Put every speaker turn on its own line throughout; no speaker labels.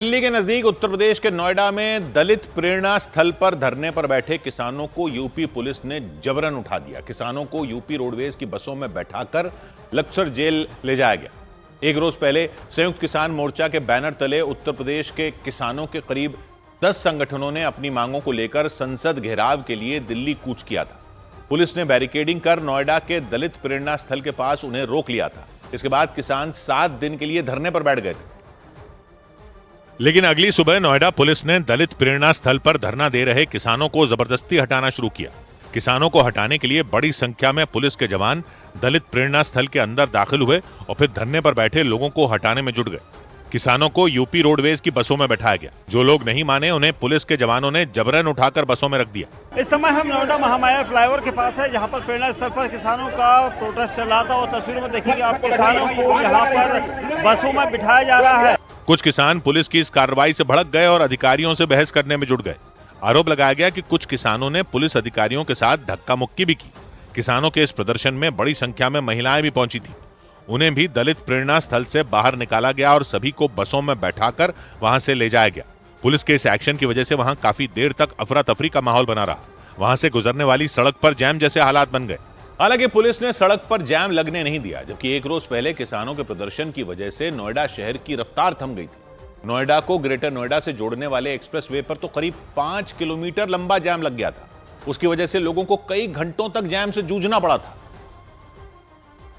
दिल्ली के नजदीक उत्तर प्रदेश के नोएडा में दलित प्रेरणा स्थल पर धरने पर बैठे किसानों को यूपी पुलिस ने जबरन उठा दिया। किसानों को यूपी रोडवेज की बसों में बैठाकर लक्सर जेल ले जाया गया। एक रोज पहले संयुक्त किसान मोर्चा के बैनर तले उत्तर प्रदेश के किसानों के करीब 10 संगठनों ने अपनी मांगों को लेकर संसद घेराव के लिए दिल्ली कूच किया था। पुलिस ने बैरिकेडिंग कर नोएडा के दलित प्रेरणा स्थल के पास उन्हें रोक लिया था। इसके बाद किसान 7 दिन के लिए धरने पर बैठ गए थे। लेकिन अगली सुबह नोएडा पुलिस ने दलित प्रेरणा स्थल पर धरना दे रहे किसानों को जबरदस्ती हटाना शुरू किया। किसानों को हटाने के लिए बड़ी संख्या में पुलिस के जवान दलित प्रेरणा स्थल के अंदर दाखिल हुए और फिर धरने पर बैठे लोगों को हटाने में जुट गए। किसानों को यूपी रोडवेज की बसों में बैठाया गया। जो लोग नहीं माने उन्हें पुलिस के जवानों ने जबरन उठाकर बसों में रख दिया।
इस समय हम नोएडा महामाया फ्लाईओवर के पास है, जहां पर प्रेरणा स्थल पर किसानों का प्रोटेस्ट चल रहा था और तस्वीरों में देखिए आप किसानों को यहां पर बसों में बिठाया जा रहा है।
कुछ किसान पुलिस की इस कार्रवाई से भड़क गए और अधिकारियों से बहस करने में जुट गए। आरोप लगाया गया कि कुछ किसानों ने पुलिस अधिकारियों के साथ धक्का मुक्की भी की। किसानों के इस प्रदर्शन में बड़ी संख्या में महिलाएं भी पहुंची थी। उन्हें भी दलित प्रेरणा स्थल से बाहर निकाला गया और सभी को बसों में बैठाकर वहां से ले जाया गया। पुलिस के इस एक्शन की वजह से वहां काफी देर तक अफरा तफरी का माहौल बना रहा। वहां से गुजरने वाली सड़क पर जैम जैसे हालात बन गए। हालांकि पुलिस ने सड़क पर जैम लगने नहीं दिया, जबकि एक रोज पहले किसानों के प्रदर्शन की वजह से नोएडा शहर की रफ्तार थम गई थी। नोएडा को ग्रेटर नोएडा से जोड़ने वाले एक्सप्रेसवे पर तो करीब 5 किलोमीटर लंबा जैम लग गया था। उसकी वजह से लोगों को कई घंटों तक जैम से जूझना पड़ा था,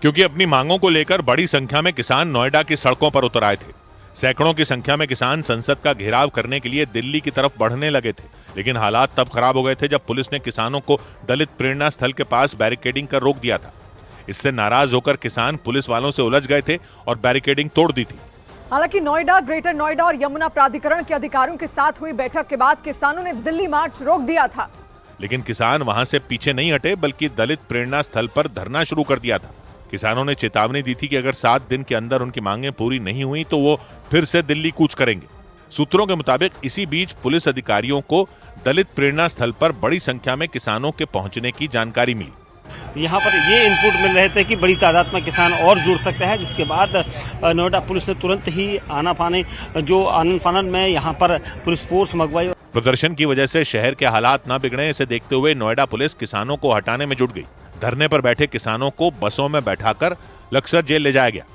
क्योंकि अपनी मांगों को लेकर बड़ी संख्या में किसान नोएडा की सड़कों पर उतर आए थे। सैकड़ों की संख्या में किसान संसद का घेराव करने के लिए दिल्ली की तरफ बढ़ने लगे थे। लेकिन हालात तब खराब हो गए थे जब पुलिस ने किसानों को दलित प्रेरणा स्थल के पास बैरिकेडिंग कर रोक दिया था। इससे नाराज होकर किसान पुलिस वालों से उलझ गए थे और बैरिकेडिंग तोड़ दी थी।
हालांकि नोएडा, ग्रेटर नोएडा और यमुना प्राधिकरण के अधिकारियों के साथ हुई बैठक के बाद किसानों ने दिल्ली मार्च रोक दिया था।
लेकिन किसान वहां से पीछे नहीं हटे, बल्कि दलित प्रेरणा स्थल पर धरना शुरू कर दिया था। किसानों ने चेतावनी दी थी कि अगर 7 दिन के अंदर उनकी मांगें पूरी नहीं हुई तो वो फिर से दिल्ली कूच करेंगे। सूत्रों के मुताबिक इसी बीच पुलिस अधिकारियों को दलित प्रेरणा स्थल पर बड़ी संख्या में किसानों के पहुंचने की जानकारी मिली।
यहाँ पर ये इनपुट मिल रहे थे कि बड़ी तादाद में किसान और जुड़ सकते हैं, जिसके बाद नोएडा पुलिस ने तुरंत ही आनन फानन में यहाँ पर पुलिस फोर्स मंगवाई।
प्रदर्शन की वजह से शहर के हालात न बिगड़े, इसे देखते हुए नोएडा पुलिस किसानों को हटाने में जुट गई। धरने पर बैठे किसानों को बसों में बैठाकर लक्सर जेल ले जाया गया।